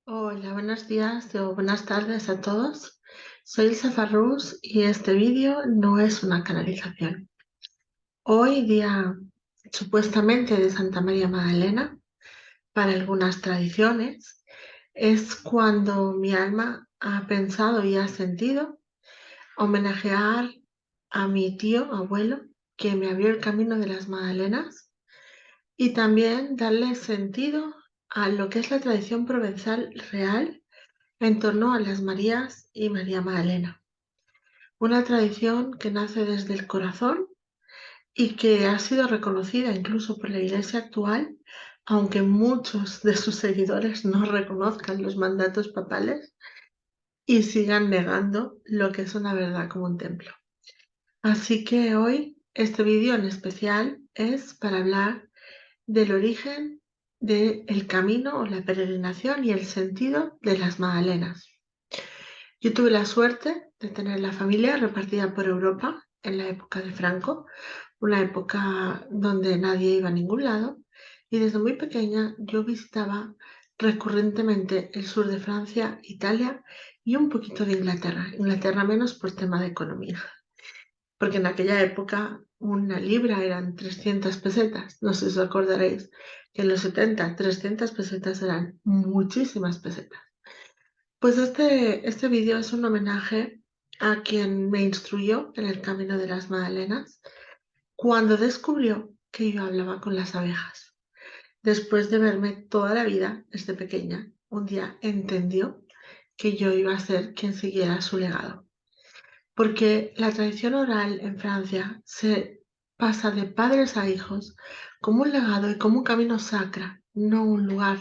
Hola, buenos días o buenas tardes a todos. Soy Ilse Farrús y este vídeo no es una canalización. Hoy, día supuestamente de Santa María Magdalena, para algunas tradiciones, es cuando mi alma ha pensado y ha sentido homenajear a mi tío, abuelo, que me abrió el camino de las Magdalenas y también darle sentido a lo que es la tradición provenzal real en torno a las Marías y María Magdalena. Una tradición que nace desde el corazón y que ha sido reconocida incluso por la Iglesia actual, aunque muchos de sus seguidores no reconozcan los mandatos papales y sigan negando lo que es una verdad como un templo. Así que hoy este vídeo en especial es para hablar del origen del camino o la peregrinación y el sentido de las Magdalenas. Yo tuve la suerte de tener la familia repartida por Europa en la época de Franco, una época donde nadie iba a ningún lado, y desde muy pequeña yo visitaba recurrentemente el sur de Francia, Italia y un poquito de Inglaterra. Inglaterra menos por tema de economía, porque en aquella época una libra eran 300 pesetas. No sé si os acordaréis que en los 70 300 pesetas eran muchísimas pesetas. Pues este vídeo es un homenaje a quien me instruyó en el camino de las Magdalenas cuando descubrió que yo hablaba con las abejas. Después de verme toda la vida desde pequeña, un día entendió que yo iba a ser quien siguiera su legado. Porque la tradición oral en Francia se pasa de padres a hijos como un legado y como un camino sacra, no un lugar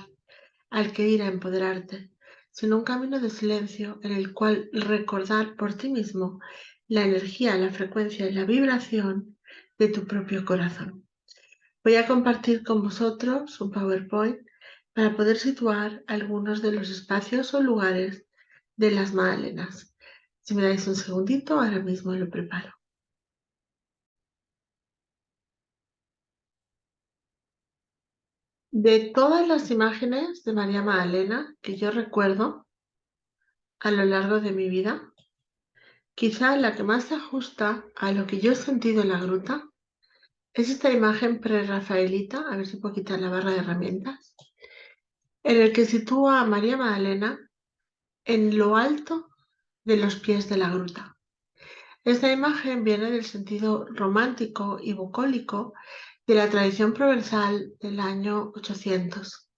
al que ir a empoderarte, sino un camino de silencio en el cual recordar por ti mismo la energía, la frecuencia y la vibración de tu propio corazón. Voy a compartir con vosotros un PowerPoint para poder situar algunos de los espacios o lugares de las Magdalenas. Si me dais un segundito, ahora mismo lo preparo. De todas las imágenes de María Magdalena que yo recuerdo a lo largo de mi vida, quizá la que más se ajusta a lo que yo he sentido en la gruta es esta imagen prerrafaelita, a ver si puedo quitar la barra de herramientas, en el que sitúa a María Magdalena en lo alto de los pies de la gruta. Esta imagen viene del sentido romántico y bucólico de la tradición provenzal del año 800,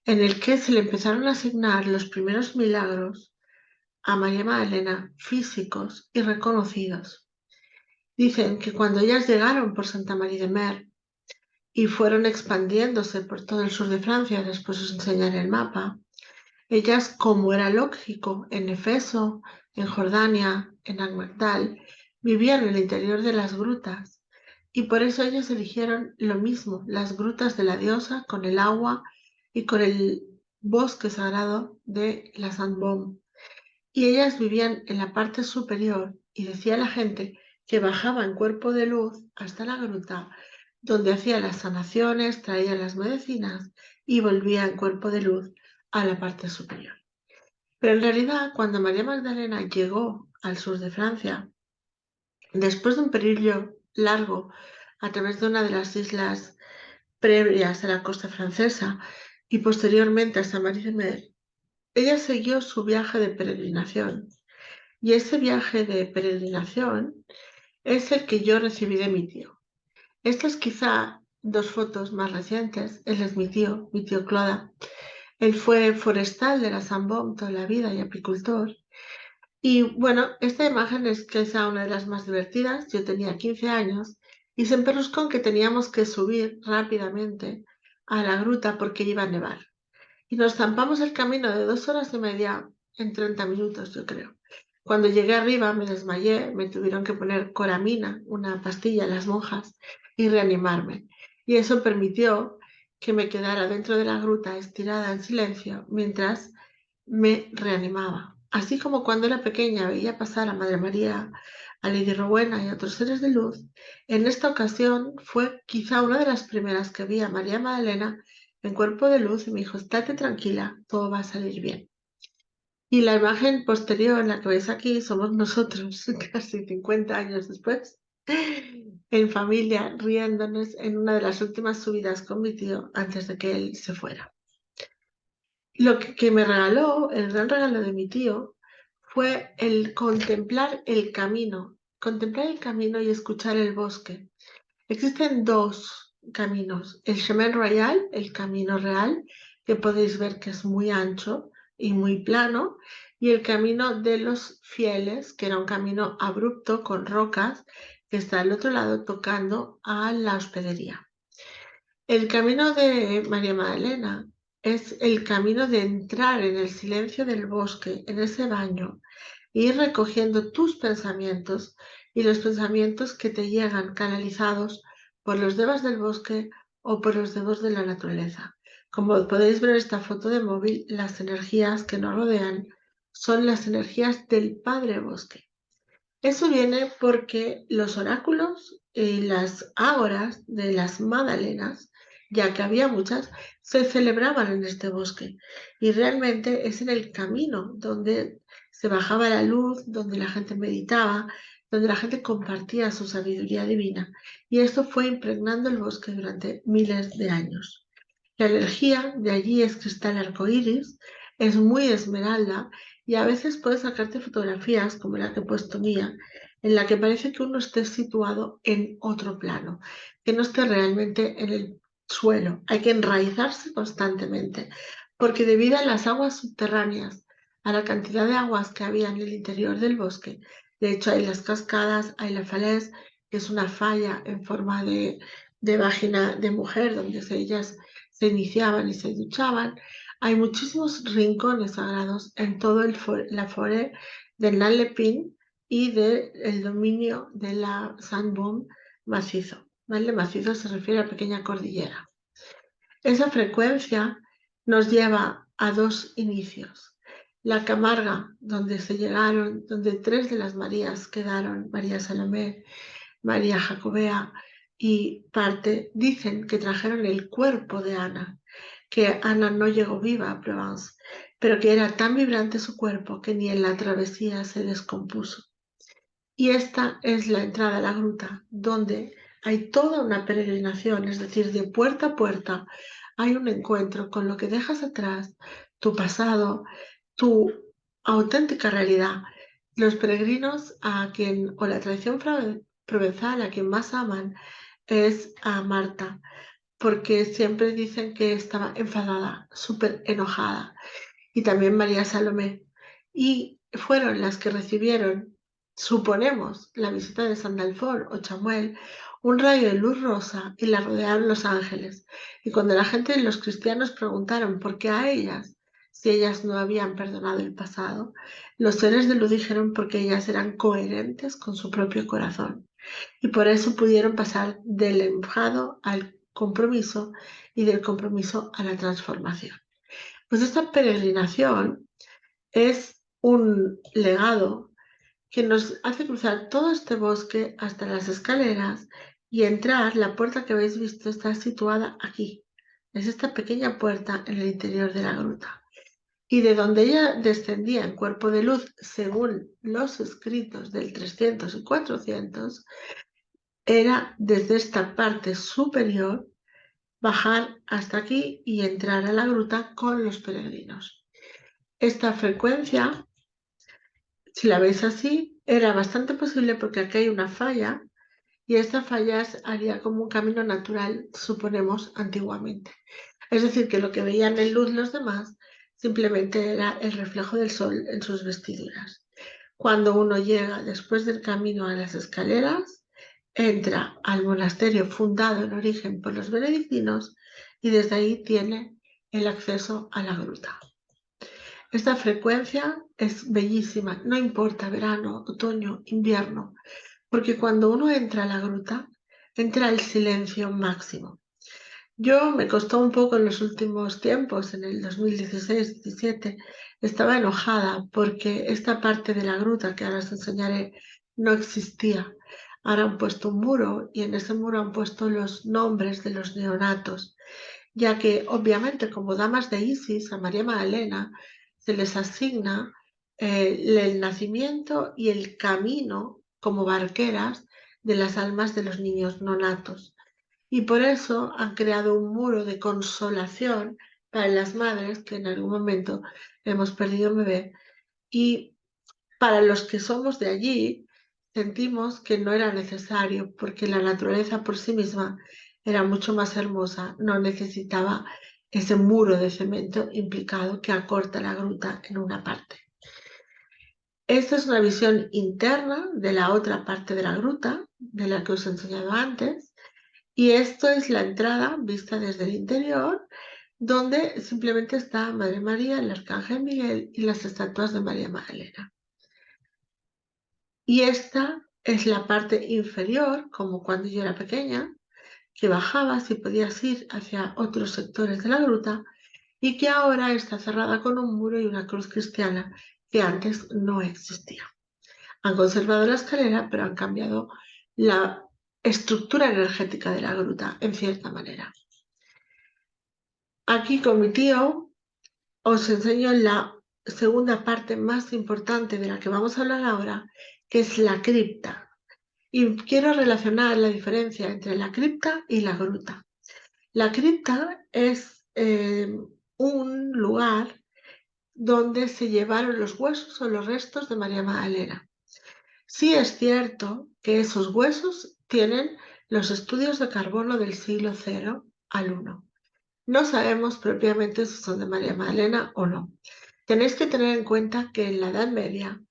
en el que se le empezaron a asignar los primeros milagros a María Magdalena físicos y reconocidos. Dicen que cuando ellas llegaron por Santa María de Mer y fueron expandiéndose por todo el sur de Francia, después os enseñaré el mapa, ellas, como era lógico, en Efeso, en Jordania, en Agmagdal, vivían en el interior de las grutas y por eso ellas eligieron lo mismo, las grutas de la diosa con el agua y con el bosque sagrado de la Sainte-Baume. Y ellas vivían en la parte superior y decía la gente que bajaba en cuerpo de luz hasta la gruta, donde hacía las sanaciones, traía las medicinas y volvía en cuerpo de luz a la parte superior. Pero en realidad, cuando María Magdalena llegó al sur de Francia, después de un periodo largo a través de una de las islas previas a la costa francesa y posteriormente a Saint-Marie-de-Mer, ella siguió su viaje de peregrinación. Y ese viaje de peregrinación es el que yo recibí de mi tío. Estas quizá dos fotos más recientes. Él es mi tío Cloda. Él fue forestal de la Sambón toda la vida y apicultor. Y bueno, esta imagen es quizá una de las más divertidas. Yo tenía 15 años y se emperruscó que teníamos que subir rápidamente a la gruta porque iba a nevar. Y nos zampamos el camino de 2 horas y media en 30 minutos, yo creo. Cuando llegué arriba me desmayé, me tuvieron que poner coramina, una pastilla, las monjas, y reanimarme. Y eso permitió que me quedara dentro de la gruta estirada en silencio mientras me reanimaba. Así como cuando era pequeña veía pasar a Madre María, a Lady Rowena y a otros seres de luz, en esta ocasión fue quizá una de las primeras que vi a María Magdalena en cuerpo de luz y me dijo, estate tranquila, todo va a salir bien. Y la imagen posterior, la que veis aquí, somos nosotros, casi 50 años después, en familia, riéndonos en una de las últimas subidas con mi tío antes de que él se fuera. Lo que me regaló, el gran regalo de mi tío, fue el contemplar el camino y escuchar el bosque. Existen dos caminos, el Chemin Royal, el camino real, que podéis ver que es muy ancho y muy plano, y el camino de los fieles, que era un camino abrupto con rocas, que está al otro lado tocando a la hospedería. El camino de María Magdalena es el camino de entrar en el silencio del bosque, en ese baño, e ir recogiendo tus pensamientos y los pensamientos que te llegan canalizados por los devas del bosque o por los devos de la naturaleza. Como podéis ver en esta foto de móvil, las energías que nos rodean son las energías del Padre Bosque. Eso viene porque los oráculos y las ágoras de las Magdalenas, ya que había muchas, se celebraban en este bosque. Y realmente es en el camino donde se bajaba la luz, donde la gente meditaba, donde la gente compartía su sabiduría divina. Y esto fue impregnando el bosque durante miles de años. La energía de allí es cristal arcoíris, es muy esmeralda y a veces puedes sacarte fotografías como la que he puesto mía, en la que parece que uno esté situado en otro plano, que no esté realmente en el suelo. Hay que enraizarse constantemente, porque debido a las aguas subterráneas, a la cantidad de aguas que había en el interior del bosque, de hecho hay las cascadas, hay la falaise, que es una falla en forma de vagina de mujer, donde ellas se iniciaban y se duchaban. Hay muchísimos rincones sagrados en todo la forêt de Nalepin y del dominio de la Sandbom macizo. ¿Vale? Macizo se refiere a pequeña cordillera. Esa frecuencia nos lleva a dos inicios. La Camarga, donde se llegaron, donde tres de las Marías quedaron, María Salomé, María Jacobea y parte, dicen que trajeron el cuerpo de Ana, que Ana no llegó viva a Provence, pero que era tan vibrante su cuerpo que ni en la travesía se descompuso. Y esta es la entrada a la gruta, donde hay toda una peregrinación, es decir, de puerta a puerta hay un encuentro con lo que dejas atrás, tu pasado, tu auténtica realidad. Los peregrinos a quien, o la tradición provenzal, a quien más aman, es a Marta, porque siempre dicen que estaba enfadada, súper enojada, y también María Salomé. Y fueron las que recibieron, suponemos, la visita de Sandalfón o Chamuel, un rayo de luz rosa y la rodearon los ángeles. Y cuando la gente y los cristianos preguntaron por qué a ellas, si ellas no habían perdonado el pasado, los seres de luz dijeron porque ellas eran coherentes con su propio corazón. Y por eso pudieron pasar del enfado al compromiso y del compromiso a la transformación. Pues esta peregrinación es un legado que nos hace cruzar todo este bosque hasta las escaleras y entrar. La puerta que habéis visto está situada aquí. Es esta pequeña puerta en el interior de la gruta. Y de donde ella descendía en cuerpo de luz, según los escritos del 300 y 400, era desde esta parte superior bajar hasta aquí y entrar a la gruta con los peregrinos. Esta frecuencia, si la veis así, era bastante posible porque aquí hay una falla y esta falla haría como un camino natural, suponemos, antiguamente. Es decir, que lo que veían en luz los demás simplemente era el reflejo del sol en sus vestiduras. Cuando uno llega después del camino a las escaleras, entra al monasterio fundado en origen por los benedictinos y desde ahí tiene el acceso a la gruta. Esta frecuencia es bellísima, no importa verano, otoño, invierno, porque cuando uno entra a la gruta, entra el silencio máximo. Yo me costó un poco en los últimos tiempos, en el 2016-17, estaba enojada porque esta parte de la gruta que ahora os enseñaré no existía. Ahora han puesto un muro y en ese muro han puesto los nombres de los neonatos. ya que obviamente como damas de Isis a María Magdalena se les asigna el nacimiento y el camino como barqueras de las almas de los niños no natos. Y por eso han creado un muro de consolación para las madres que en algún momento hemos perdido un bebé. Y para los que somos de allí, sentimos que no era necesario porque la naturaleza por sí misma era mucho más hermosa, no necesitaba ese muro de cemento implicado que acorta la gruta en una parte. Esta es una visión interna de la otra parte de la gruta, de la que os he enseñado antes, y esto es la entrada vista desde el interior, donde simplemente está Madre María, el Arcángel Miguel y las estatuas de María Magdalena. Y esta es la parte inferior, como cuando yo era pequeña, que bajabas y podías ir hacia otros sectores de la gruta y que ahora está cerrada con un muro y una cruz cristiana que antes no existía. Han conservado la escalera, pero han cambiado la estructura energética de la gruta en cierta manera. Aquí con mi tío os enseño la segunda parte más importante de la que vamos a hablar ahora, que es la cripta. Y quiero relacionar la diferencia entre la cripta y la gruta. La cripta es un lugar donde se llevaron los huesos o los restos de María Magdalena. Sí es cierto que esos huesos tienen los estudios de carbono del siglo 0 al 1. No sabemos propiamente si son de María Magdalena o no. Tenéis que tener en cuenta que en la Edad Media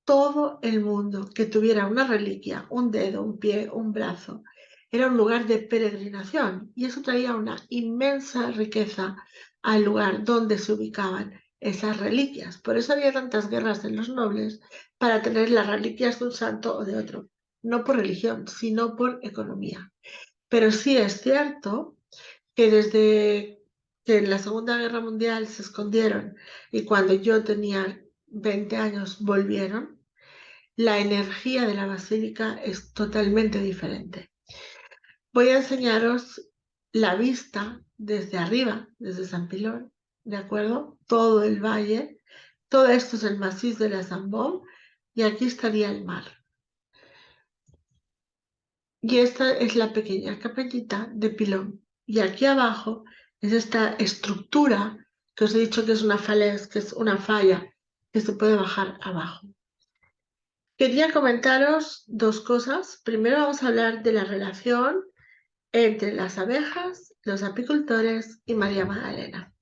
todo el mundo que tuviera una reliquia, un dedo, un pie, un brazo, era un lugar de peregrinación y eso traía una inmensa riqueza al lugar donde se ubicaban esas reliquias. Por eso había tantas guerras de los nobles para tener las reliquias de un santo o de otro, no por religión, sino por economía. Pero sí es cierto que desde que en la Segunda Guerra Mundial se escondieron y cuando yo tenía 20 años volvieron, la energía de la basílica es totalmente diferente. Voy a enseñaros la vista desde arriba, desde San Pilón, ¿de acuerdo? Todo el valle, todo esto es el maciz de la Zambón y aquí estaría el mar. Y esta es la pequeña capellita de Pilón. Y aquí abajo es esta estructura que os he dicho que es una falez, que es una falla que se puede bajar abajo. Quería comentaros dos cosas. Primero vamos a hablar de la relación entre las abejas, los apicultores y María Magdalena.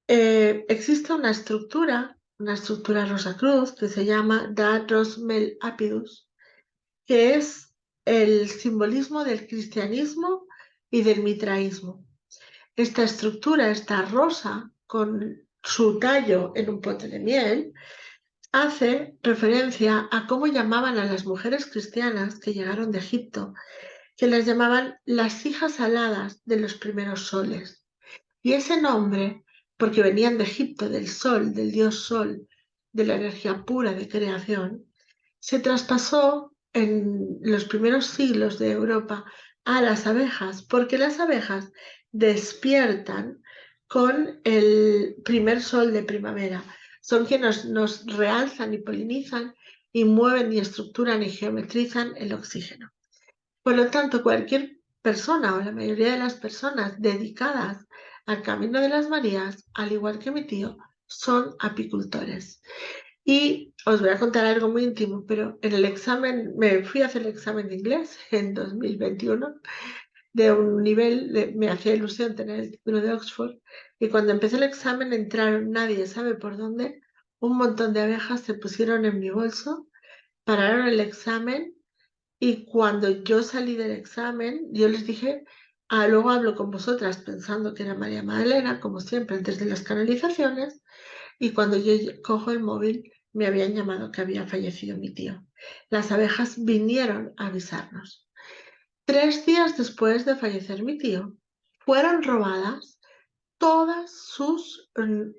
Existe una estructura Rosacruz que se llama Da Rosmel Apidus, que es el simbolismo del cristianismo y del mitraísmo. Esta estructura, esta rosa con su tallo en un pote de miel, hace referencia a cómo llamaban a las mujeres cristianas que llegaron de Egipto, que las llamaban las hijas aladas de los primeros soles. Y ese nombre, porque venían de Egipto, del sol, del dios sol, de la energía pura de creación, se traspasó en los primeros siglos de Europa a las abejas, porque las abejas despiertan con el primer sol de primavera. Son quienes nos realzan y polinizan y mueven y estructuran y geometrizan el oxígeno. Por lo tanto, cualquier persona o la mayoría de las personas dedicadas al Camino de las Marías, al igual que mi tío, son apicultores. Y os voy a contar algo muy íntimo, pero en el examen, me fui a hacer el examen de inglés en 2021, de un nivel, me hacía ilusión tener el título de Oxford, y cuando empecé el examen entraron, nadie sabe por dónde, un montón de abejas se pusieron en mi bolso, pararon el examen, y cuando yo salí del examen, yo les dije, luego hablo con vosotras pensando que era María Magdalena, como siempre, antes de las canalizaciones, y cuando yo cojo el móvil, me habían llamado que había fallecido mi tío. Las abejas vinieron a avisarnos. 3 días después de fallecer mi tío, fueron robadas todas sus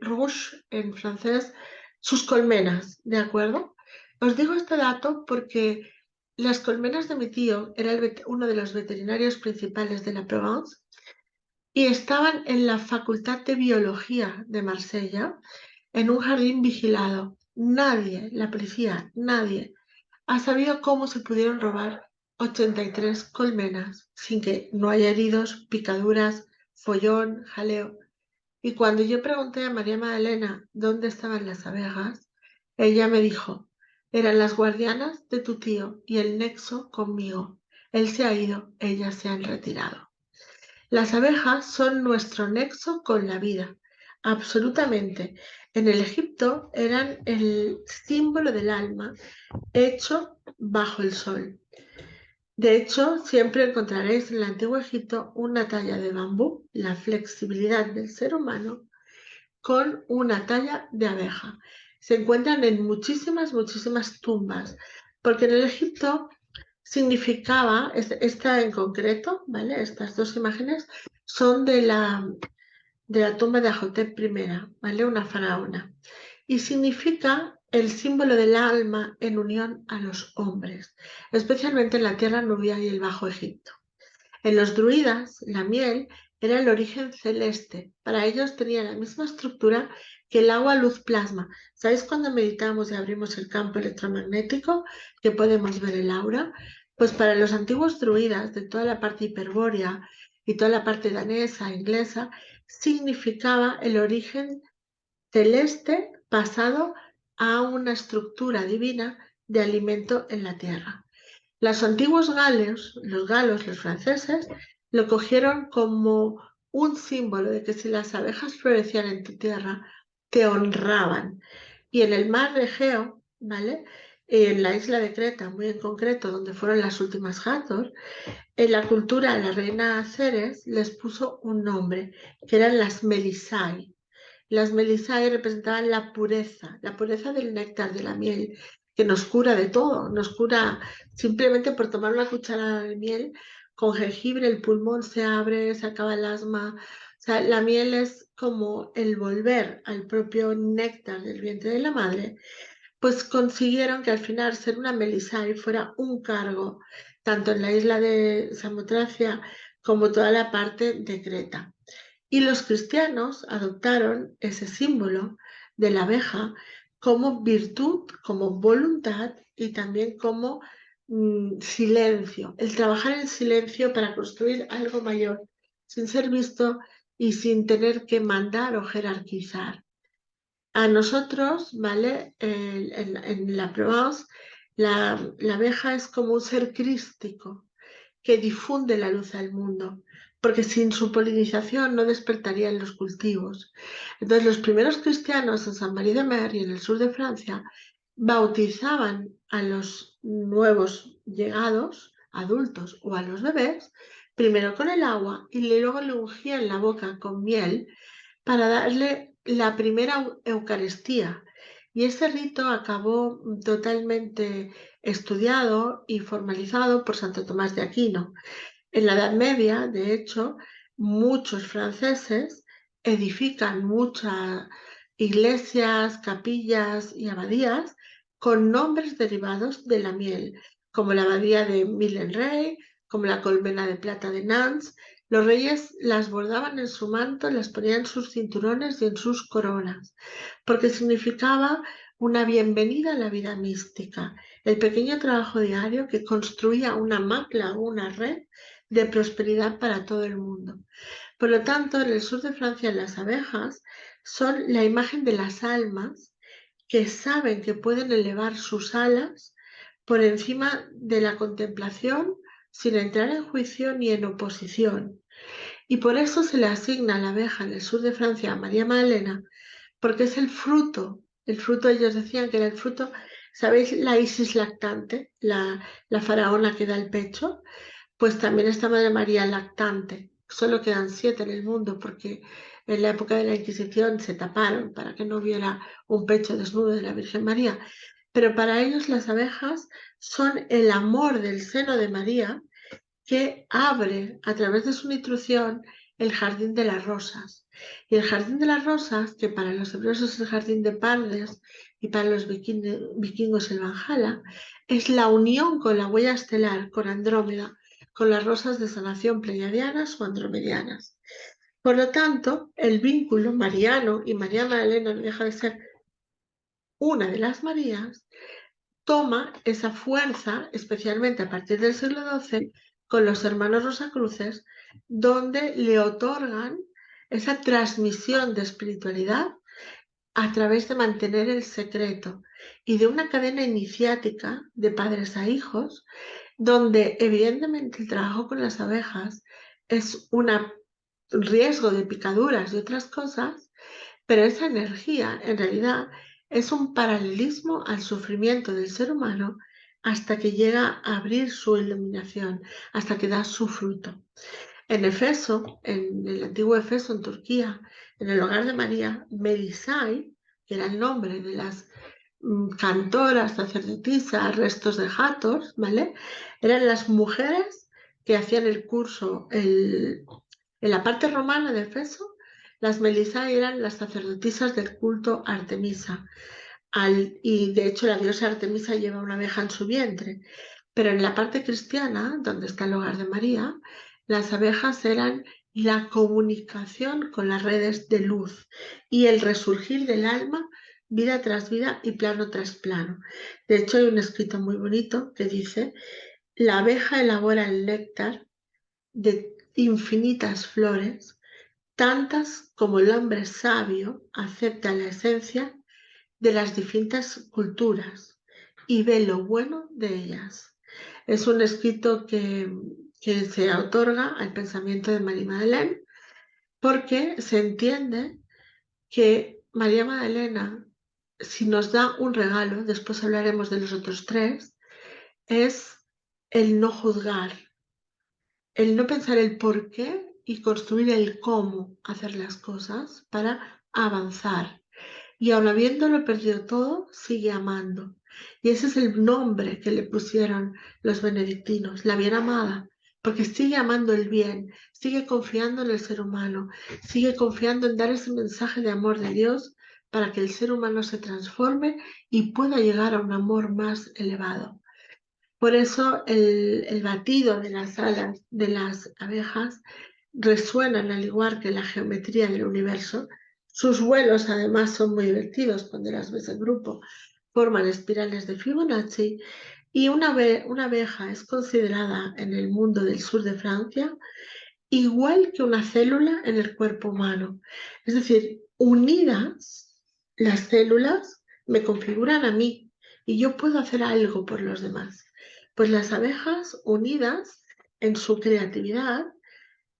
ruches, en francés, sus colmenas, ¿de acuerdo? Os digo este dato porque las colmenas de mi tío era uno de los veterinarios principales de la Provence y estaban en la Facultad de Biología de Marsella, en un jardín vigilado. Nadie, la policía, nadie, ha sabido cómo se pudieron robar 83 colmenas sin que no haya heridos, picaduras, follón, jaleo. Y cuando yo pregunté a María Magdalena dónde estaban las abejas, ella me dijo, eran las guardianas de tu tío y el nexo conmigo. Él se ha ido, ellas se han retirado. Las abejas son nuestro nexo con la vida, absolutamente. En el Egipto eran el símbolo del alma hecho bajo el sol. De hecho, siempre encontraréis en el antiguo Egipto una talla de bambú, la flexibilidad del ser humano, con una talla de abeja. Se encuentran en muchísimas tumbas, porque en el Egipto significaba, esta en concreto, ¿vale? Estas dos imágenes son de la tumba de Ajotep I, ¿vale? Una faraona. Y significa el símbolo del alma en unión a los hombres, especialmente en la tierra nubia y el Bajo Egipto. En los druidas, la miel era el origen celeste. Para ellos tenía la misma estructura que el agua luz plasma. ¿Sabéis cuando meditamos y abrimos el campo electromagnético que podemos ver el aura? Pues para los antiguos druidas de toda la parte hiperbórea y toda la parte danesa, inglesa, significaba el origen celeste pasado a una estructura divina de alimento en la tierra. Los antiguos los galos, los franceses, lo cogieron como un símbolo de que si las abejas florecían en tu tierra, te honraban. Y en el mar de Egeo, ¿vale? En la isla de Creta, muy en concreto, donde fueron las últimas Hathor, en la cultura la reina Ceres les puso un nombre, que eran las Melisai. Las Melisai representaban la pureza del néctar, de la miel, que nos cura de todo, nos cura simplemente por tomar una cucharada de miel con jengibre, el pulmón se abre, se acaba el asma. O sea, la miel es como el volver al propio néctar del vientre de la madre, pues consiguieron que al final ser una Melisai fuera un cargo, tanto en la isla de Samotracia como toda la parte de Creta. Y los cristianos adoptaron ese símbolo de la abeja como virtud, como voluntad y también como silencio, el trabajar en silencio para construir algo mayor, sin ser visto y sin tener que mandar o jerarquizar. A nosotros, ¿vale? En la Provence, la abeja es como un ser crístico que difunde la luz al mundo, porque sin su polinización no despertarían los cultivos. Entonces, los primeros cristianos en Saint-Marie-de-Mer y en el sur de Francia bautizaban a los nuevos llegados, adultos o a los bebés, primero con el agua y luego le ungían la boca con miel para darle la primera Eucaristía. Y ese rito acabó totalmente estudiado y formalizado por Santo Tomás de Aquino. En la Edad Media, de hecho, muchos franceses edifican muchas iglesias, capillas y abadías con nombres derivados de la miel, como la abadía de Milenrey, como la colmena de plata de Nantes. Los reyes las bordaban en su manto, las ponían en sus cinturones y en sus coronas, porque significaba una bienvenida a la vida mística, el pequeño trabajo diario que construía una macla o una red de prosperidad para todo el mundo. Por lo tanto, en el sur de Francia las abejas son la imagen de las almas que saben que pueden elevar sus alas por encima de la contemplación sin entrar en juicio ni en oposición. Y por eso se le asigna a la abeja en el sur de Francia a María Magdalena, porque es el fruto ellos decían que era el fruto, ¿sabéis? La Isis lactante, la faraona que da el pecho, pues también está Madre María lactante. Solo quedan 7 en el mundo porque en la época de la Inquisición se taparon para que no hubiera un pecho desnudo de la Virgen María. Pero para ellos las abejas son el amor del seno de María que abre a través de su nutrición el jardín de las rosas. Y el jardín de las rosas, que para los hebreos es el jardín de Pardes y para los vikingos el Valhalla, es la unión con la huella estelar, con Andrómeda, con las rosas de sanación pleiadianas o andromedianas. Por lo tanto, el vínculo mariano y María Magdalena no deja de ser una de las Marías, toma esa fuerza, especialmente a partir del siglo XII, con los hermanos Rosacruces, donde le otorgan esa transmisión de espiritualidad a través de mantener el secreto y de una cadena iniciática de padres a hijos, donde evidentemente el trabajo con las abejas es un riesgo de picaduras y otras cosas, pero esa energía en realidad es un paralelismo al sufrimiento del ser humano hasta que llega a abrir su iluminación, hasta que da su fruto. En Efeso, en el antiguo Efeso, en Turquía, en el hogar de María, Melisai, que era el nombre de las cantoras, sacerdotisas, restos de Hathor, ¿vale? Eran las mujeres que hacían el curso, en la parte romana de Efeso, las Melisai eran las sacerdotisas del culto a Artemisa. Y de hecho la diosa Artemisa lleva una abeja en su vientre. Pero en la parte cristiana, donde está el hogar de María, las abejas eran la comunicación con las redes de luz y el resurgir del alma vida tras vida y plano tras plano. De hecho, hay un escrito muy bonito que dice, la abeja elabora el néctar de infinitas flores, tantas como el hombre sabio acepta la esencia de las distintas culturas y ve lo bueno de ellas. Es un escrito que se otorga al pensamiento de María Magdalena porque se entiende que María Magdalena, si nos da un regalo, después hablaremos de los otros tres, es el no juzgar, el no pensar el por qué y construir el cómo hacer las cosas para avanzar. Y aun habiéndolo perdido todo, sigue amando. Y ese es el nombre que le pusieron los benedictinos, la bien amada, porque sigue amando el bien, sigue confiando en el ser humano, sigue confiando en dar ese mensaje de amor de Dios para que el ser humano se transforme y pueda llegar a un amor más elevado. Por eso el batido de las alas de las abejas resuenan al igual que la geometría del universo. Sus vuelos además son muy divertidos cuando las ves en grupo, forman espirales de Fibonacci y una abeja es considerada en el mundo del sur de Francia igual que una célula en el cuerpo humano. Es decir, unidas las células me configuran a mí y yo puedo hacer algo por los demás. Pues las abejas unidas en su creatividad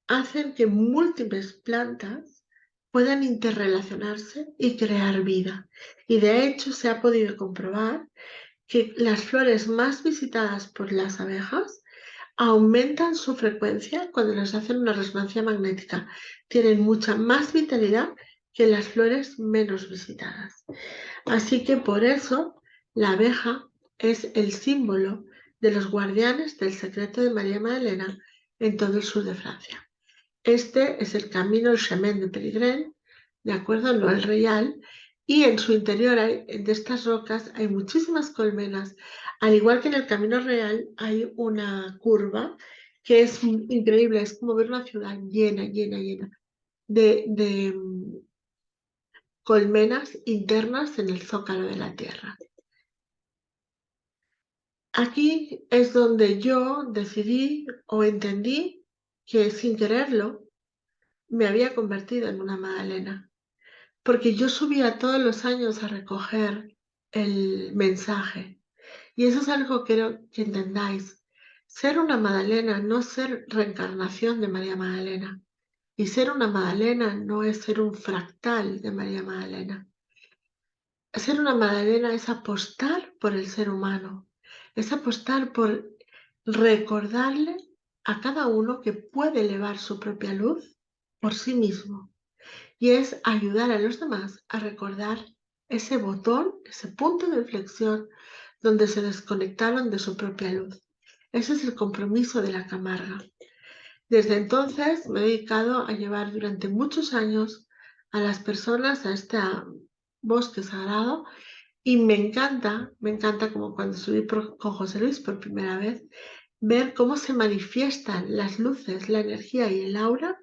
hacen que múltiples plantas puedan interrelacionarse y crear vida. Y de hecho se ha podido comprobar que las flores más visitadas por las abejas aumentan su frecuencia cuando les hacen una resonancia magnética. Tienen mucha más vitalidad que las flores menos visitadas. Así que por eso la abeja es el símbolo de los guardianes del secreto de María Magdalena en todo el sur de Francia. Este es el camino, el Chemin de Peregrine, ¿de acuerdo? No el Real. Y en su interior de estas rocas hay muchísimas colmenas. Al igual que en el Camino Real hay una curva que es increíble, es como ver una ciudad llena, llena, llena de colmenas internas en el zócalo de la Tierra. Aquí es donde yo decidí o entendí que sin quererlo me había convertido en una Magdalena. Porque yo subía todos los años a recoger el mensaje. Y eso es algo que quiero que entendáis. Ser una Magdalena no es ser reencarnación de María Magdalena. Y ser una Magdalena no es ser un fractal de María Magdalena. Ser una Magdalena es apostar por el ser humano. Es apostar por recordarle a cada uno que puede elevar su propia luz por sí mismo y es ayudar a los demás a recordar ese botón, ese punto de inflexión donde se desconectaron de su propia luz. Ese es el compromiso de la Camarga. Desde entonces me he dedicado a llevar durante muchos años a las personas a este bosque sagrado y me encanta como cuando subí con José Luis por primera vez, ver cómo se manifiestan las luces, la energía y el aura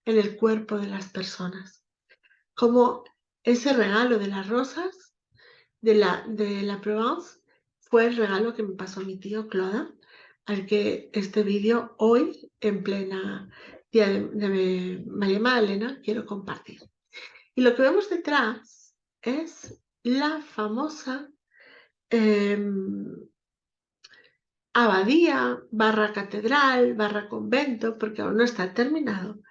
en el cuerpo de las personas. Como ese regalo de las rosas de la Provence fue el regalo que me pasó mi tío Cloda, al que este vídeo hoy, en plena día de María Magdalena, quiero compartir. Y lo que vemos detrás es la famosa abadía, barra catedral, barra convento, porque aún no está terminado,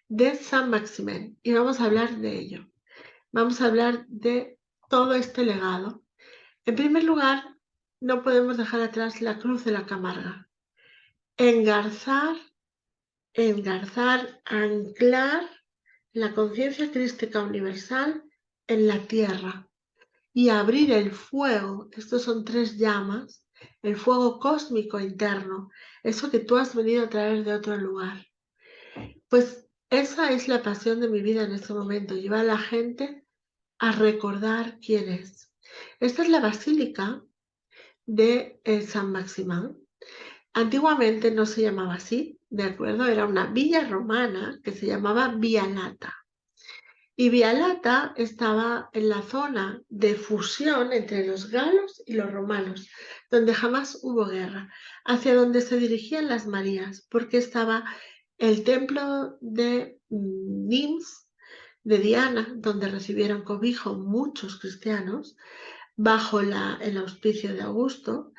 de San Maximen. Y vamos a hablar de ello. Vamos a hablar de todo este legado. En primer lugar, no podemos dejar atrás la cruz de la Camarga. Engarzar, anclar la conciencia crística universal en la tierra y abrir el fuego. Estos son 3 llamas, el fuego cósmico interno, eso que tú has venido a traer de otro lugar. Pues esa es la pasión de mi vida en este momento, llevar a la gente a recordar quién es. Esta es la basílica de San Maximán. Antiguamente no se llamaba así, ¿de acuerdo? Era una villa romana que se llamaba Vialata. Y Vialata estaba en la zona de fusión entre los galos y los romanos, donde jamás hubo guerra, hacia donde se dirigían las Marías, porque estaba el templo de Nims, de Diana, donde recibieron cobijo muchos cristianos, bajo el auspicio de Augusto,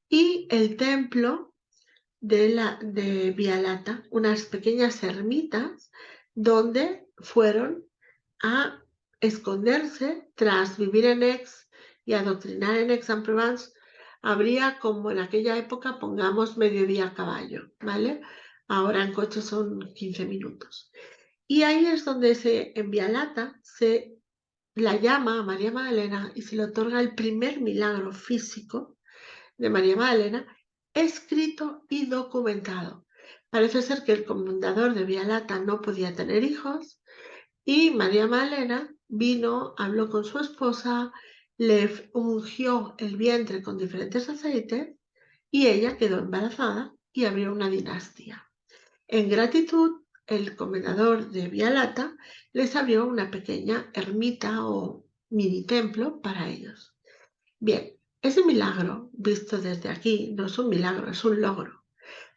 y el templo de Vialata, unas pequeñas ermitas donde fueron a esconderse tras vivir en Aix y adoctrinar en Aix-en-Provence. Habría, como en aquella época, pongamos mediodía a caballo, ¿vale? Ahora en coche son 15 minutos. Y ahí es donde en Vialata se la llama a María Magdalena y se le otorga el primer milagro físico de María Magdalena, escrito y documentado. Parece ser que el comendador de Vialata no podía tener hijos y María Magdalena vino, habló con su esposa, le ungió el vientre con diferentes aceites y ella quedó embarazada y abrió una dinastía. En gratitud, el comendador de Vialata les abrió una pequeña ermita o mini templo para ellos. Bien, ese milagro, visto desde aquí, no es un milagro, es un logro,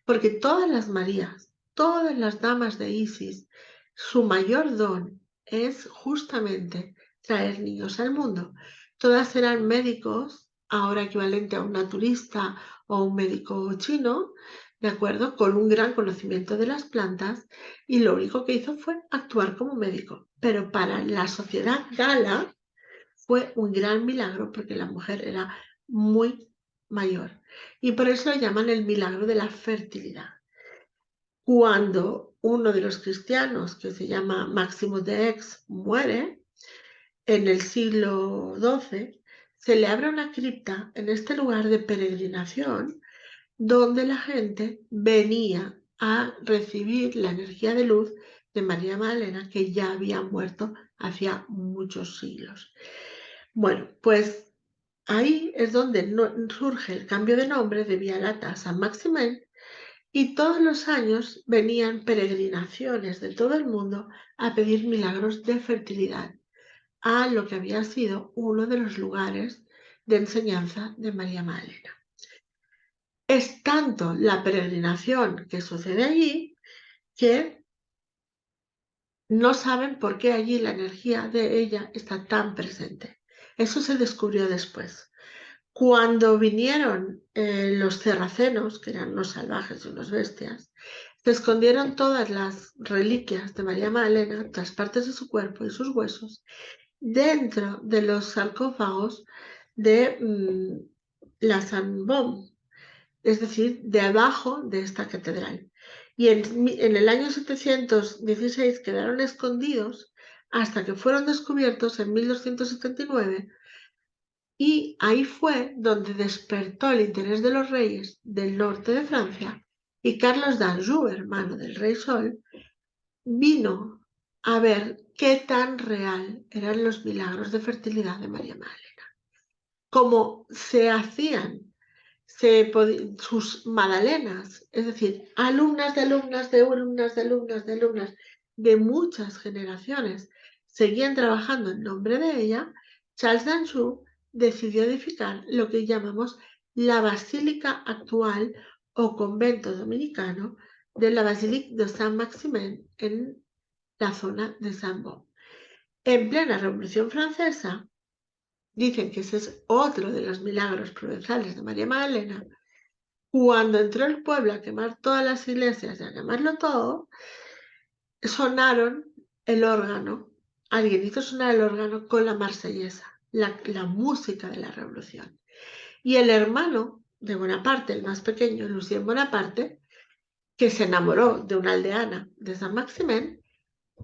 porque todas las Marías, todas las damas de Isis, su mayor don es justamente traer niños al mundo. Todas eran médicos, ahora equivalente a un naturista o un médico chino, ¿de acuerdo? Con un gran conocimiento de las plantas, y lo único que hizo fue actuar como médico. Pero para la sociedad gala fue un gran milagro porque la mujer era muy mayor. Y por eso lo llaman el milagro de la fertilidad. Cuando uno de los cristianos, que se llama Máximo de Aix, muere en el siglo XII, se le abre una cripta en este lugar de peregrinación donde la gente venía a recibir la energía de luz de María Magdalena, que ya había muerto hacía muchos siglos. Bueno, pues ahí es donde surge el cambio de nombre de Vialata a San Maximen, y todos los años venían peregrinaciones de todo el mundo a pedir milagros de fertilidad a lo que había sido uno de los lugares de enseñanza de María Magdalena. Es tanto la peregrinación que sucede allí que no saben por qué allí la energía de ella está tan presente. Eso se descubrió después. Cuando vinieron los cerracenos, que eran unos salvajes y unos bestias, se escondieron todas las reliquias de María Magdalena, todas partes de su cuerpo y sus huesos, dentro de los sarcófagos de la Saint-Baume, es decir, debajo de esta catedral. Y en el año 716 quedaron escondidos hasta que fueron descubiertos en 1279, y ahí fue donde despertó el interés de los reyes del norte de Francia, y Carlos d'Anjou, hermano del rey Sol, vino a ver qué tan real eran los milagros de fertilidad de María Magdalena. Cómo se hacían sus magdalenas, es decir, alumnas de alumnas de alumnas de alumnas de alumnas de muchas generaciones seguían trabajando en nombre de ella, Charles d'Anjou decidió edificar lo que llamamos la basílica actual o convento dominicano de la Basilique de Saint-Maximin en la zona de Saint-Bon. En plena Revolución Francesa, dicen que ese es otro de los milagros provenzales de María Magdalena. Cuando entró el pueblo a quemar todas las iglesias y a quemarlo todo, sonaron el órgano. Alguien hizo sonar el órgano con la marsellesa, la música de la revolución. Y el hermano de Bonaparte, el más pequeño, Lucien Bonaparte, que se enamoró de una aldeana de San Maximin,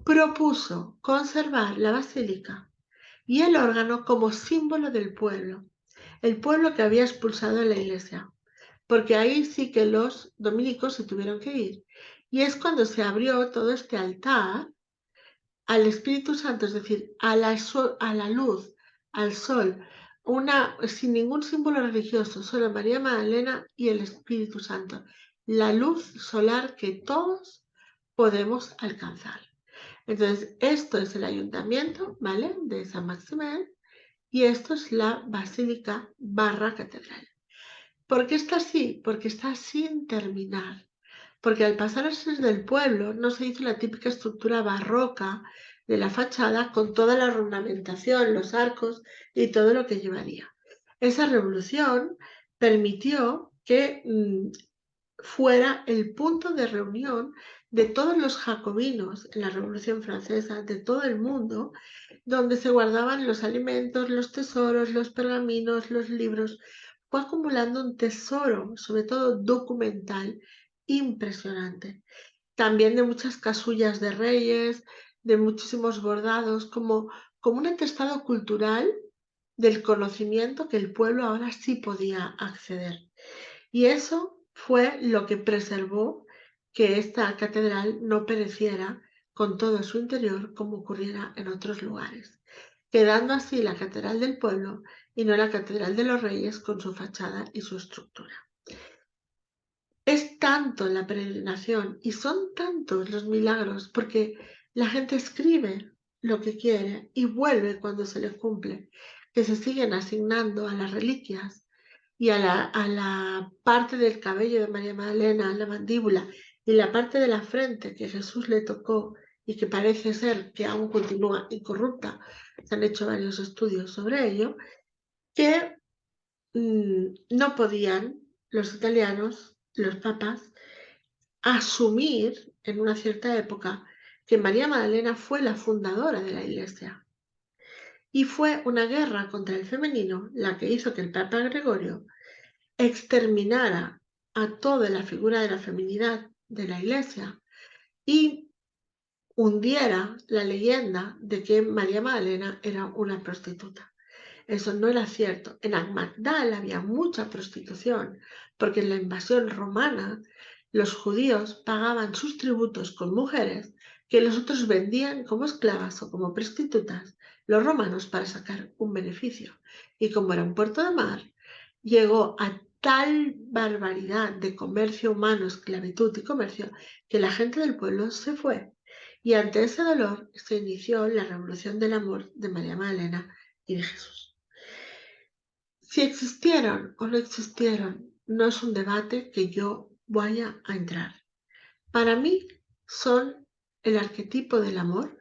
propuso conservar la basílica y el órgano como símbolo del pueblo, el pueblo que había expulsado a la iglesia, porque ahí sí que los dominicos se tuvieron que ir. Y es cuando se abrió todo este altar al Espíritu Santo, es decir, a la luz, al sol, sin ningún símbolo religioso, solo María Magdalena y el Espíritu Santo, la luz solar que todos podemos alcanzar. Entonces, esto es el ayuntamiento, ¿vale?, de San Maximen, y esto es la Basílica barra Catedral. ¿Por qué está así? Porque está sin terminar. Porque al pasar a ser del pueblo no se hizo la típica estructura barroca de la fachada con toda la ornamentación, los arcos y todo lo que llevaría. Esa revolución permitió que fuera el punto de reunión de todos los jacobinos en la Revolución Francesa, de todo el mundo, donde se guardaban los alimentos, los tesoros, los pergaminos, los libros. Fue acumulando un tesoro, sobre todo documental, impresionante. También de muchas casullas de reyes, de muchísimos bordados, como un atestado cultural del conocimiento que el pueblo ahora sí podía acceder. Y eso fue lo que preservó que esta catedral no pereciera con todo su interior como ocurriera en otros lugares, quedando así la catedral del pueblo y no la catedral de los reyes con su fachada y su estructura. Es tanto la peregrinación y son tantos los milagros porque la gente escribe lo que quiere y vuelve cuando se le cumple, que se siguen asignando a las reliquias y a la parte del cabello de María Magdalena, la mandíbula, y la parte de la frente que Jesús le tocó y que parece ser que aún continúa incorrupta, se han hecho varios estudios sobre ello, que no podían los italianos, los papas, asumir en una cierta época que María Magdalena fue la fundadora de la Iglesia. Y fue una guerra contra el femenino la que hizo que el Papa Gregorio exterminara a toda la figura de la feminidad de la Iglesia y hundiera la leyenda de que María Magdalena era una prostituta. Eso no era cierto. En Agmagdal había mucha prostitución, porque en la invasión romana los judíos pagaban sus tributos con mujeres que los otros vendían como esclavas o como prostitutas, los romanos, para sacar un beneficio. Y como era un puerto de mar, llegó a tal barbaridad de comercio humano, esclavitud y comercio, que la gente del pueblo se fue. Y ante ese dolor se inició la revolución del amor de María Magdalena y de Jesús. Si existieron o no existieron, no es un debate que yo vaya a entrar. Para mí son el arquetipo del amor,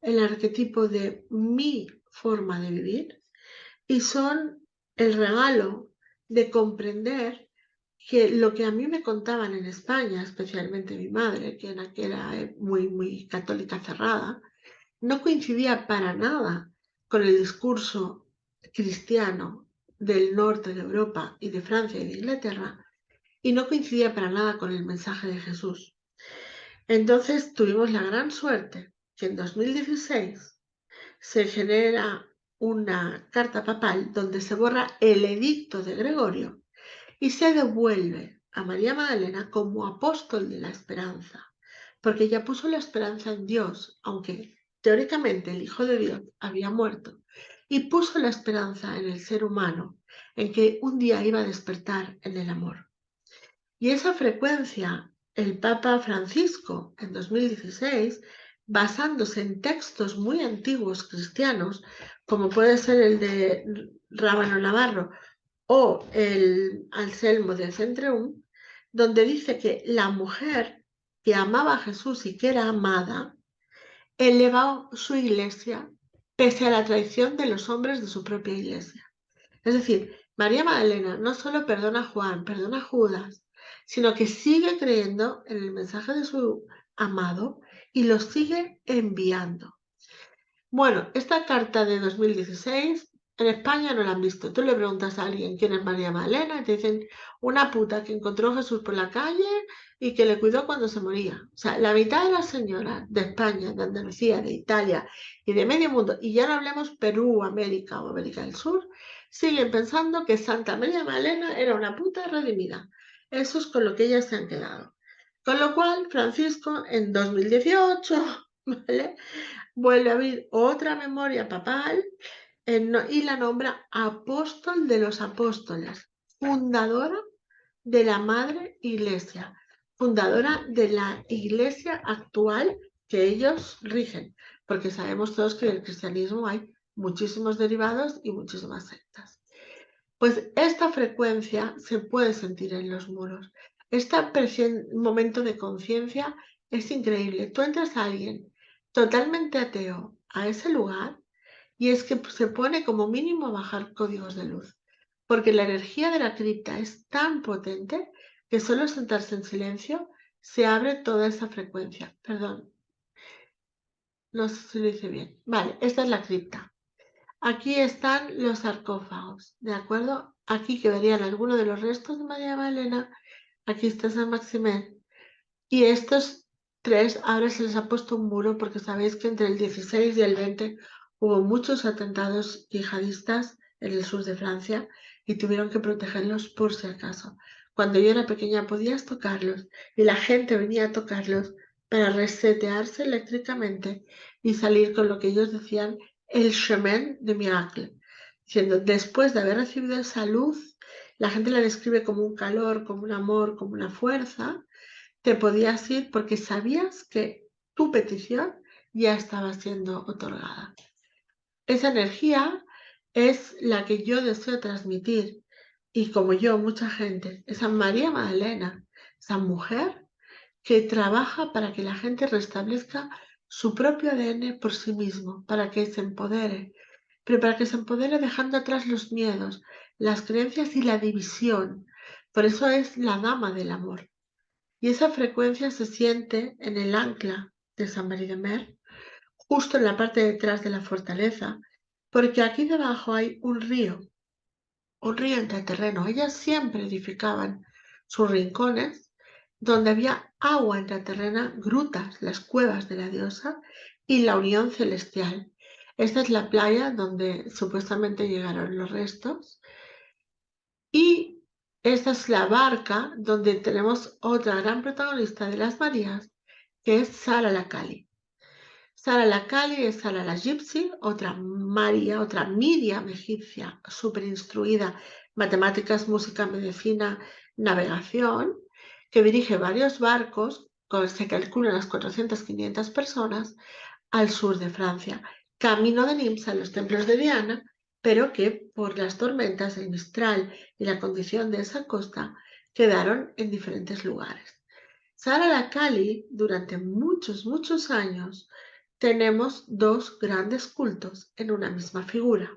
el arquetipo de mi forma de vivir y son el regalo de comprender que lo que a mí me contaban en España, especialmente mi madre, que era muy católica cerrada, no coincidía para nada con el discurso cristiano del norte de Europa y de Francia y de Inglaterra, y no coincidía para nada con el mensaje de Jesús. Entonces tuvimos la gran suerte que en 2016 se genera una carta papal donde se borra el edicto de Gregorio y se devuelve a María Magdalena como apóstol de la esperanza, porque ella puso la esperanza en Dios, aunque teóricamente el Hijo de Dios había muerto, y puso la esperanza en el ser humano, en que un día iba a despertar en el amor. Y esa frecuencia el Papa Francisco en 2016, basándose en textos muy antiguos cristianos, como puede ser el de Rábano Navarro o el Anselmo de Centreum, donde dice que la mujer que amaba a Jesús y que era amada, elevó su iglesia pese a la traición de los hombres de su propia iglesia. Es decir, María Magdalena no solo perdona a Juan, perdona a Judas, sino que sigue creyendo en el mensaje de su amado y lo sigue enviando. Bueno, esta carta de 2016 en España no la han visto. Tú le preguntas a alguien quién es María Magdalena y te dicen una puta que encontró a Jesús por la calle y que le cuidó cuando se moría. O sea, la mitad de las señoras de España, de Andalucía, de Italia y de medio mundo, y ya no hablemos Perú, América o América del Sur, siguen pensando que Santa María Magdalena era una puta redimida. Eso es con lo que ellas se han quedado. Con lo cual, Francisco en 2018, ¿vale?, vuelve a abrir otra memoria papal y la nombra apóstol de los apóstoles, fundadora de la Madre Iglesia, fundadora de la Iglesia actual que ellos rigen, porque sabemos todos que en el cristianismo hay muchísimos derivados y muchísimas sectas. Pues esta frecuencia se puede sentir en los muros. Este momento de conciencia es increíble. Tú entras a alguien totalmente ateo a ese lugar y es que se pone como mínimo a bajar códigos de luz, porque la energía de la cripta es tan potente que solo sentarse en silencio se abre toda esa frecuencia. Perdón, no sé si lo hice bien. Vale, esta es la cripta. Aquí están los sarcófagos, ¿de acuerdo? Aquí quedarían algunos de los restos de María Magdalena. Aquí está San Maximen. Y estos tres ahora se les ha puesto un muro porque sabéis que entre el 16 y el 20 hubo muchos atentados yihadistas en el sur de Francia y tuvieron que protegerlos por si acaso. Cuando yo era pequeña podías tocarlos y la gente venía a tocarlos para resetearse eléctricamente y salir con lo que ellos decían el chemin de miracle, diciendo después de haber recibido esa luz, la gente la describe como un calor, como un amor, como una fuerza. Te podías ir porque sabías que tu petición ya estaba siendo otorgada. Esa energía es la que yo deseo transmitir y como yo, mucha gente, esa María Magdalena, esa mujer que trabaja para que la gente restablezca su propio ADN por sí mismo, para que se empodere, pero para que se empodere dejando atrás los miedos, las creencias y la división. Por eso es la dama del amor. Y esa frecuencia se siente en el ancla de San Marie de Mer, justo en la parte de detrás de la fortaleza, porque aquí debajo hay un río intraterreno. Ellas siempre edificaban sus rincones donde había agua intraterrena, grutas, las cuevas de la diosa y la unión celestial. Esta es la playa donde supuestamente llegaron los restos y esta es la barca donde tenemos otra gran protagonista de las Marías, que es Sara la Cali. Sara la Cali es Sara la Gypsy, otra María, otra Miriam egipcia, súper instruida, matemáticas, música, medicina, navegación, que dirige varios barcos, se calculan las 400-500 personas, al sur de Francia, camino de Nimes a los templos de Diana, pero que por las tormentas, el Mistral y la condición de esa costa quedaron en diferentes lugares. Sara la Cali, durante muchos, muchos años, tenemos dos grandes cultos en una misma figura.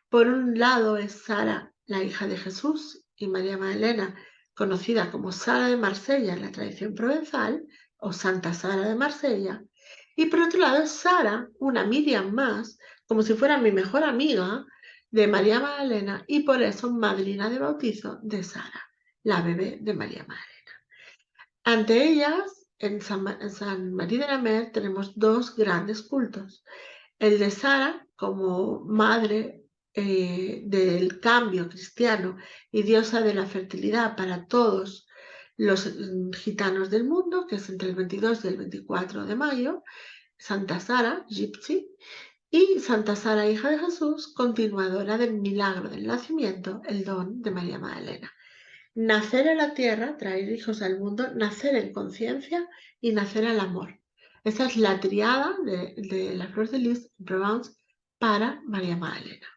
Por un lado es Sara, la hija de Jesús, y María Magdalena, conocida como Sara de Marsella en la tradición provenzal, o Santa Sara de Marsella. Y por otro lado es Sara, una Miriam más, como si fuera mi mejor amiga de María Magdalena, y por eso madrina de bautizo de Sara, la bebé de María Magdalena. Ante ellas, en San María de la Mer, tenemos dos grandes cultos. El de Sara como madre del cambio cristiano y diosa de la fertilidad para todos los gitanos del mundo, que es entre el 22 y el 24 de mayo, Santa Sara, Gypsy, y Santa Sara, hija de Jesús, continuadora del milagro del nacimiento, el don de María Magdalena. nacer en la tierra, traer hijos al mundo, nacer en conciencia y nacer al amor. Esa es la triada de la Flor de Lis en Provence para María Magdalena.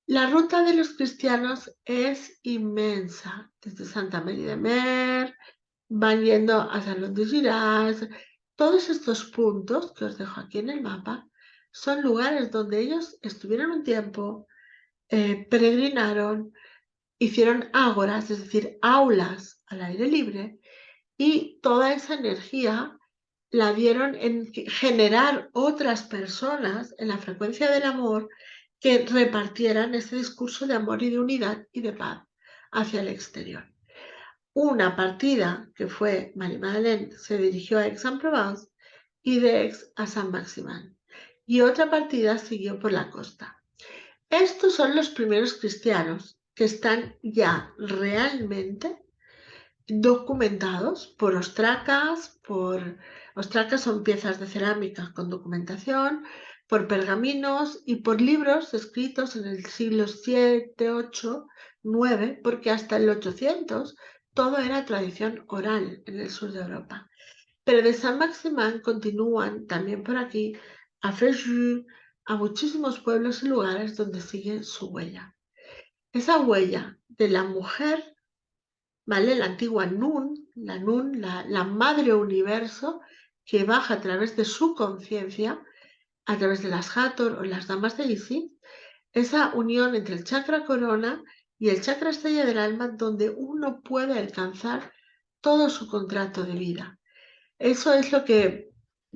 La ruta de los cristianos es inmensa, desde Santa María de Mer, van yendo a Salón de Girard. Todos estos puntos que os dejo aquí en el mapa son lugares donde ellos estuvieron un tiempo, peregrinaron, hicieron ágoras, es decir, aulas al aire libre, y toda esa energía la dieron en generar otras personas en la frecuencia del amor que repartieran ese discurso de amor y de unidad y de paz hacia el exterior. Una partida, que fue Marie Madeleine, se dirigió a Aix-en-Provence y de Aix a Saint-Maximin, y otra partida siguió por la costa. Estos son los primeros cristianos que están ya realmente documentados por ostracas, ostracas son piezas de cerámica con documentación, por pergaminos y por libros escritos en el siglo VII, VIII, IX, porque hasta el 800 todo era tradición oral en el sur de Europa. Pero de Saint-Maximin continúan también por aquí a Fréjus, a muchísimos pueblos y lugares donde sigue su huella. Esa huella de la mujer, ¿vale? La antigua Nun, la madre universo, que baja a través de su conciencia, a través de las Hathor o las damas de Isis, esa unión entre el chakra corona y el chakra estrella del alma, donde uno puede alcanzar todo su contrato de vida. Eso es lo que,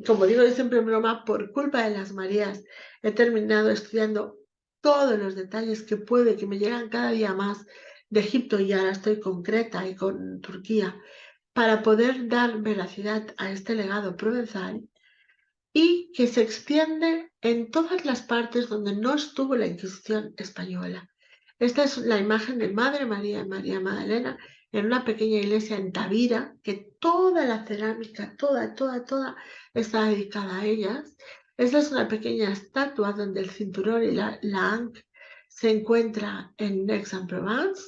como digo yo siempre en broma, por culpa de las Marías, he terminado estudiando todos los detalles que puede, que me llegan cada día más de Egipto, y ahora estoy con Creta y con Turquía, para poder dar veracidad a este legado provenzal y que se extiende en todas las partes donde no estuvo la Inquisición española. Esta es la imagen de Madre María y María Magdalena en una pequeña iglesia en Tavira, que toda la cerámica, toda está dedicada a ellas. Esta es una pequeña estatua donde el cinturón y la ancre se encuentra en Aix-en-Provence.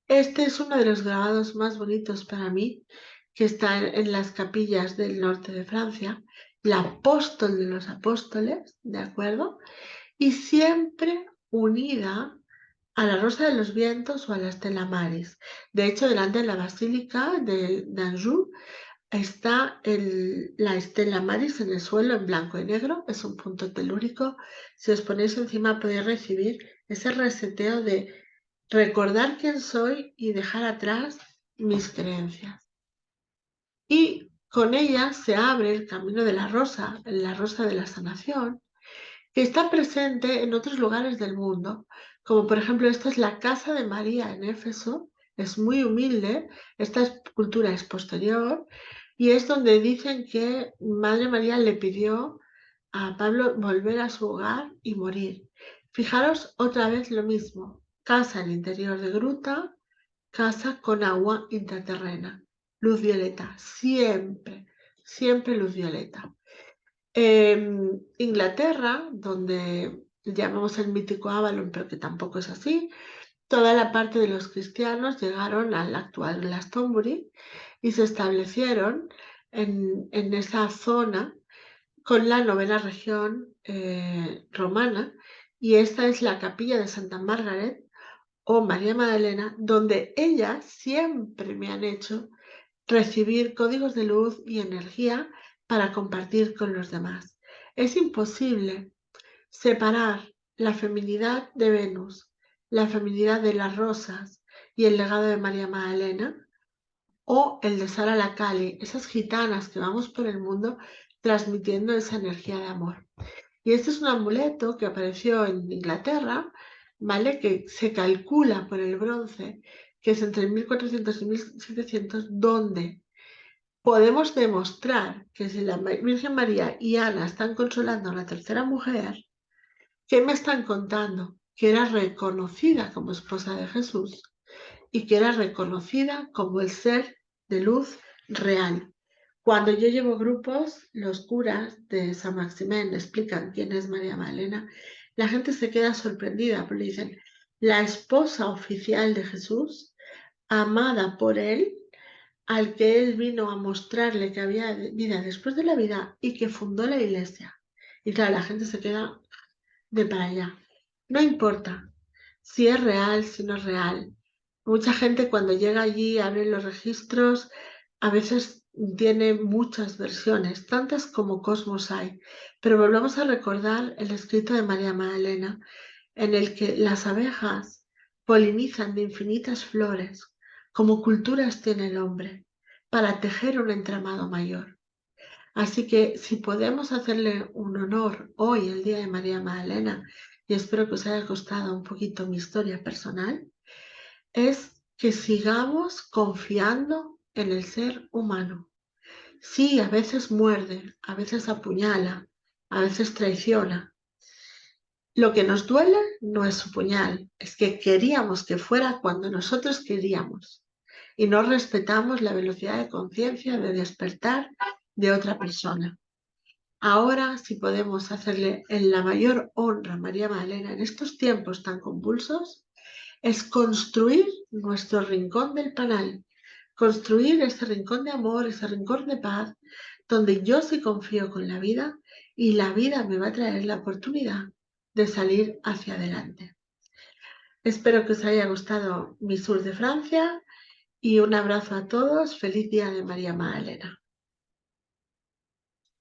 Este es uno de los grabados más bonitos para mí, que está en las capillas del norte de Francia, la apóstol de los apóstoles, ¿de acuerdo? Y siempre unida a la Rosa de los Vientos o a la Estela Maris. De hecho, delante de la Basílica d'Anjou está la Estela Maris en el suelo en blanco y negro, es un punto telúrico. Si os ponéis encima podéis recibir ese reseteo de recordar quién soy y dejar atrás mis creencias. Y con ella se abre el camino de la rosa de la sanación, que está presente en otros lugares del mundo, como por ejemplo esta es la Casa de María en Éfeso, es muy humilde, esta escultura es posterior, y es donde dicen que Madre María le pidió a Pablo volver a su hogar y morir. Fijaros otra vez lo mismo, casa en interior de gruta, casa con agua intraterrena, luz violeta, siempre luz violeta. Inglaterra, donde llamamos el mítico Avalon, pero que tampoco es así, toda la parte de los cristianos llegaron al actual Glastonbury y se establecieron en esa zona con la novena región romana, y esta es la capilla de Santa Margaret o María Magdalena, donde ellas siempre me han hecho recibir códigos de luz y energía para compartir con los demás. Es imposible separar la feminidad de Venus, la feminidad de las rosas y el legado de María Magdalena, o el de Sara Lacali, esas gitanas que vamos por el mundo transmitiendo esa energía de amor. Y este es un amuleto que apareció en Inglaterra, ¿vale? Que se calcula por el bronce, que es entre 1400 y 1700, donde podemos demostrar que si la Virgen María y Ana están consolando a la tercera mujer, ¿qué me están contando? Que era reconocida como esposa de Jesús y que era reconocida como el ser de luz real. Cuando yo llevo grupos, los curas de San Maximén explican quién es María Magdalena, la gente se queda sorprendida, porque dicen, la esposa oficial de Jesús, amada por él, al que él vino a mostrarle que había vida después de la vida y que fundó la iglesia. Y claro, la gente se queda de para allá. No importa si es real, si no es real. Mucha gente cuando llega allí, abre los registros, a veces tiene muchas versiones, tantas como cosmos hay. Pero volvemos a recordar el escrito de María Magdalena, en el que las abejas polinizan de infinitas flores, como culturas tiene el hombre, para tejer un entramado mayor. Así que si podemos hacerle un honor hoy, el Día de María Magdalena, y espero que os haya costado un poquito mi historia personal, es que sigamos confiando en el ser humano. Sí, a veces muerde, a veces apuñala, a veces traiciona. Lo que nos duele no es su puñal, es que queríamos que fuera cuando nosotros queríamos y no respetamos la velocidad de conciencia de despertar de otra persona. Ahora, si podemos hacerle en la mayor honra a María Magdalena en estos tiempos tan convulsos, es construir nuestro rincón del panal, construir ese rincón de amor, ese rincón de paz, donde yo sí confío con la vida y la vida me va a traer la oportunidad de salir hacia adelante. Espero que os haya gustado mi sur de Francia y un abrazo a todos. Feliz día de María Magdalena.